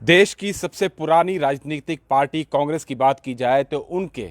देश की सबसे पुरानी राजनीतिक पार्टी कांग्रेस की बात की जाए तो उनके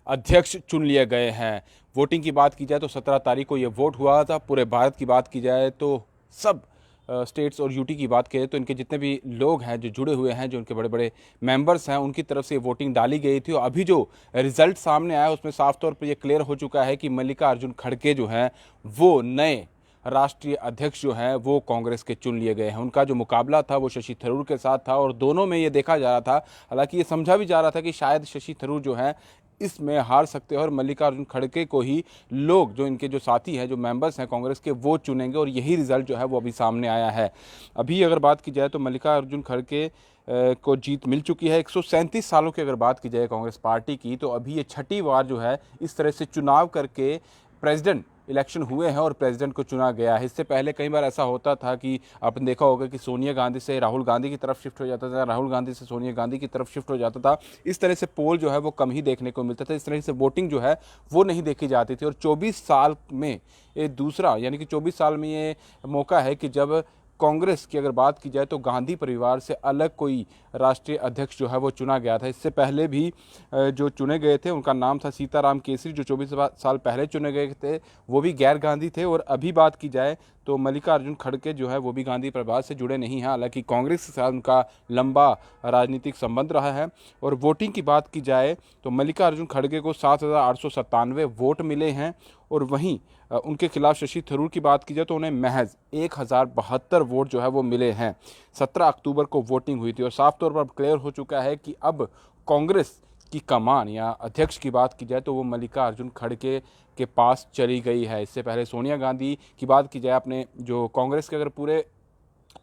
अध्यक्ष चुन लिए गए हैं। वोटिंग की बात की जाए तो 17 तारीख को ये वोट हुआ था। पूरे भारत की बात की जाए तो सब स्टेट्स और यूटी की बात करें तो इनके जितने भी लोग हैं जो जुड़े हुए हैं, जो उनके बड़े बड़े मेंबर्स हैं, उनकी तरफ से वोटिंग डाली गई थी। और अभी जो रिजल्ट सामने आया उसमें साफ तौर पर यह क्लियर हो चुका है कि मल्लिकार्जुन खड़गे जो हैं वो नए राष्ट्रीय अध्यक्ष जो हैं वो कांग्रेस के चुन लिए गए हैं। उनका जो मुकाबला था वो शशि थरूर के साथ था और दोनों में ये देखा जा रहा था, हालांकि ये समझा भी जा रहा था कि शायद शशि थरूर जो हैं इसमें हार सकते हैं और मल्लिकार्जुन खड़गे को ही लोग, जो इनके जो साथी हैं, जो मेंबर्स हैं कांग्रेस के, वो चुनेंगे। और यही रिजल्ट जो है वो अभी सामने आया है। अभी अगर बात की जाए तो मल्लिकार्जुन खड़गे को जीत मिल चुकी है। 137 सालों की अगर बात की जाए कांग्रेस पार्टी की तो अभी ये छठी बार जो है इस तरह से चुनाव करके प्रेसिडेंट इलेक्शन हुए हैं और प्रेसिडेंट को चुना गया है। इससे पहले कई बार ऐसा होता था कि आपने देखा होगा कि सोनिया गांधी से राहुल गांधी की तरफ शिफ्ट हो जाता था, राहुल गांधी से सोनिया गांधी की तरफ शिफ्ट हो जाता था। इस तरह से पोल जो है वो कम ही देखने को मिलता था, इस तरह से वोटिंग जो है वो नहीं देखी जाती थी। और 24 साल में ये दूसरा, यानी कि 24 साल में ये मौका है कि जब कांग्रेस की अगर बात की जाए तो गांधी परिवार से अलग कोई राष्ट्रीय अध्यक्ष जो है वो चुना गया था। इससे पहले भी जो चुने गए थे उनका नाम था सीताराम केसरी, जो 24 साल पहले चुने गए थे, वो भी गैर गांधी थे। और अभी बात की जाए तो मल्लिकार्जुन खड़गे जो है वो भी गांधी परिवार से जुड़े नहीं हैं, हालांकि कांग्रेस के साथ उनका लंबा राजनीतिक संबंध रहा है। और वोटिंग की बात की जाए तो मल्लिकार्जुन खड़गे को 7,897 वोट मिले हैं और वहीं उनके खिलाफ शशि थरूर की बात की जाए तो उन्हें महज 1,072 वोट जो है वो मिले हैं। 17 अक्टूबर को वोटिंग हुई थी और साफ तौर पर क्लियर हो चुका है कि अब कांग्रेस की कमान या अध्यक्ष की बात की जाए तो वो मल्लिकार्जुन खड़गे के पास चली गई है। इससे पहले सोनिया गांधी की बात की जाए, अपने जो कांग्रेस के अगर पूरे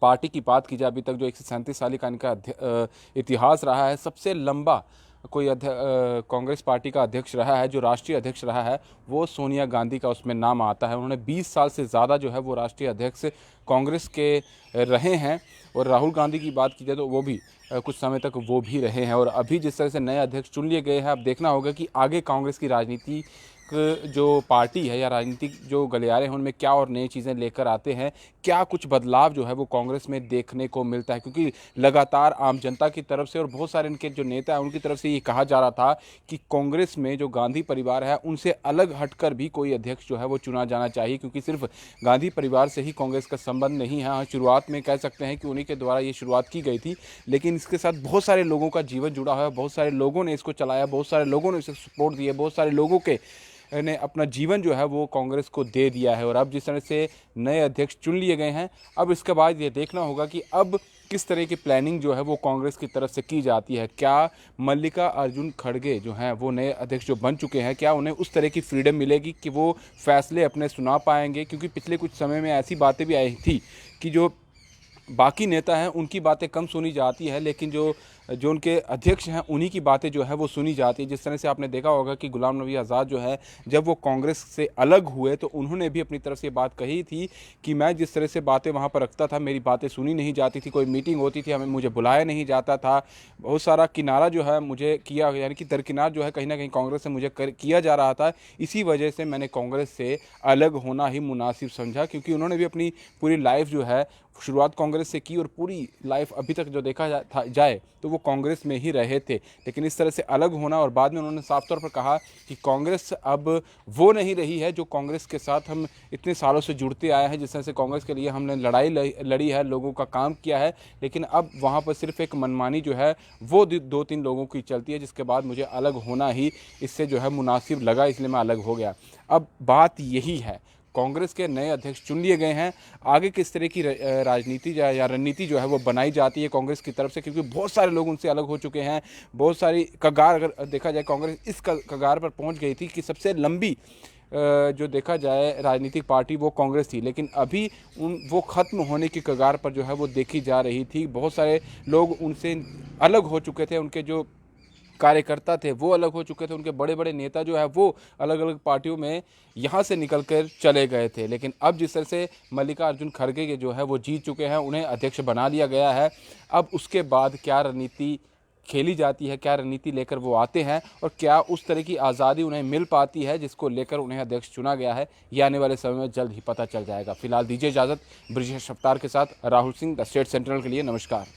पार्टी की बात की जाए, अभी तक जो 137 साल का इनका इतिहास रहा है, सबसे लंबा कोई कांग्रेस पार्टी का अध्यक्ष रहा है, जो राष्ट्रीय अध्यक्ष रहा है, वो सोनिया गांधी का उसमें नाम आता है। उन्होंने 20 साल से ज़्यादा जो है वो राष्ट्रीय अध्यक्ष कांग्रेस के रहे हैं। और राहुल गांधी की बात की जाए तो वो भी कुछ समय तक वो भी रहे हैं। और अभी जिस तरह से नए अध्यक्ष चुन लिए गए हैं, अब देखना होगा कि आगे कांग्रेस की राजनीति जो पार्टी है या राजनीतिक जो गलियारे हैं उनमें क्या और नई चीज़ें लेकर आते हैं, क्या कुछ बदलाव जो है वो कांग्रेस में देखने को मिलता है। क्योंकि लगातार आम जनता की तरफ से और बहुत सारे इनके जो नेता हैं उनकी तरफ से ये कहा जा रहा था कि कांग्रेस में जो गांधी परिवार है उनसे अलग हटकर भी कोई अध्यक्ष जो है वो चुना जाना चाहिए, क्योंकि सिर्फ गांधी परिवार से ही कांग्रेस का संबंध नहीं है। हाँ, शुरुआत में कह सकते हैं कि उन्हीं के द्वारा ये शुरुआत की गई थी, लेकिन इसके साथ बहुत सारे लोगों का जीवन जुड़ा हुआ है, बहुत सारे लोगों ने इसको चलाया, बहुत सारे लोगों ने इसे सपोर्ट दिया, बहुत सारे लोगों के ने अपना जीवन जो है वो कांग्रेस को दे दिया है। और अब जिस तरह से नए अध्यक्ष चुन लिए गए हैं, अब इसके बाद ये देखना होगा कि अब किस तरह की प्लानिंग जो है वो कांग्रेस की तरफ से की जाती है। क्या मल्लिकार्जुन खड़गे जो हैं वो नए अध्यक्ष जो बन चुके हैं, क्या उन्हें उस तरह की फ्रीडम मिलेगी कि वो फैसले अपने सुना पाएंगे? क्योंकि पिछले कुछ समय में ऐसी बातें भी आई थी कि जो बाकी नेता हैं उनकी बातें कम सुनी जाती है, लेकिन जो जो उनके अध्यक्ष हैं उन्हीं की बातें जो है वो सुनी जाती है। जिस तरह से आपने देखा होगा कि गुलाम नबी आज़ाद जो है जब वो कांग्रेस से अलग हुए तो उन्होंने भी अपनी तरफ से ये बात कही थी कि मैं जिस तरह से बातें वहाँ पर रखता था, मेरी बातें सुनी नहीं जाती थी, कोई मीटिंग होती थी मुझे बुलाया नहीं जाता था, बहुत सारा किनारा जो है मुझे किया, यानी कि दरकिनार जो है कहीं ना कहीं कांग्रेस से मुझे किया जा रहा था। इसी वजह से मैंने कांग्रेस से अलग होना ही मुनासिब समझा, क्योंकि उन्होंने भी अपनी पूरी लाइफ जो है शुरुआत कांग्रेस से की और पूरी लाइफ अभी तक जो देखा जाए तो वो कांग्रेस में ही रहे थे। लेकिन इस तरह से अलग होना, और बाद में उन्होंने साफ तौर पर कहा कि कांग्रेस अब वो नहीं रही है जो कांग्रेस के साथ हम इतने सालों से जुड़ते आए हैं। जिस तरह से कांग्रेस के लिए हमने लड़ाई लड़ी है, लोगों का काम किया है, लेकिन अब वहाँ पर सिर्फ एक मनमानी जो है वो 2-3 लोगों की चलती है, जिसके बाद मुझे अलग होना ही इससे जो है मुनासिब लगा, इसलिए मैं अलग हो गया। अब बात यही है, कांग्रेस के नए अध्यक्ष चुन लिए गए हैं, आगे किस तरह की राजनीति या रणनीति जो है वो बनाई जाती है कांग्रेस की तरफ से, क्योंकि बहुत सारे लोग उनसे अलग हो चुके हैं। बहुत सारी कगार अगर देखा जाए, कांग्रेस इस कगार पर पहुंच गई थी कि सबसे लंबी जो देखा जाए राजनीतिक पार्टी वो कांग्रेस थी, लेकिन अभी वो ख़त्म होने की कगार पर जो है वो देखी जा रही थी। बहुत सारे लोग उनसे अलग हो चुके थे, उनके जो कार्यकर्ता थे वो अलग हो चुके थे, उनके बड़े बड़े नेता जो है वो अलग अलग पार्टियों में यहाँ से निकल कर चले गए थे। लेकिन अब जिस तरह से मल्लिकार्जुन खड़गे के जो है वो जीत चुके हैं, उन्हें अध्यक्ष बना लिया गया है। अब उसके बाद क्या रणनीति खेली जाती है, क्या रणनीति लेकर वो आते हैं और क्या उस तरह की आज़ादी उन्हें मिल पाती है जिसको लेकर उन्हें अध्यक्ष चुना गया है, ये आने वाले समय में जल्द ही पता चल जाएगा। फिलहाल दीजिए इजाज़त। ब्रिजेश रफ्तार के साथ Rahul Singh, the state central के लिए। नमस्कार।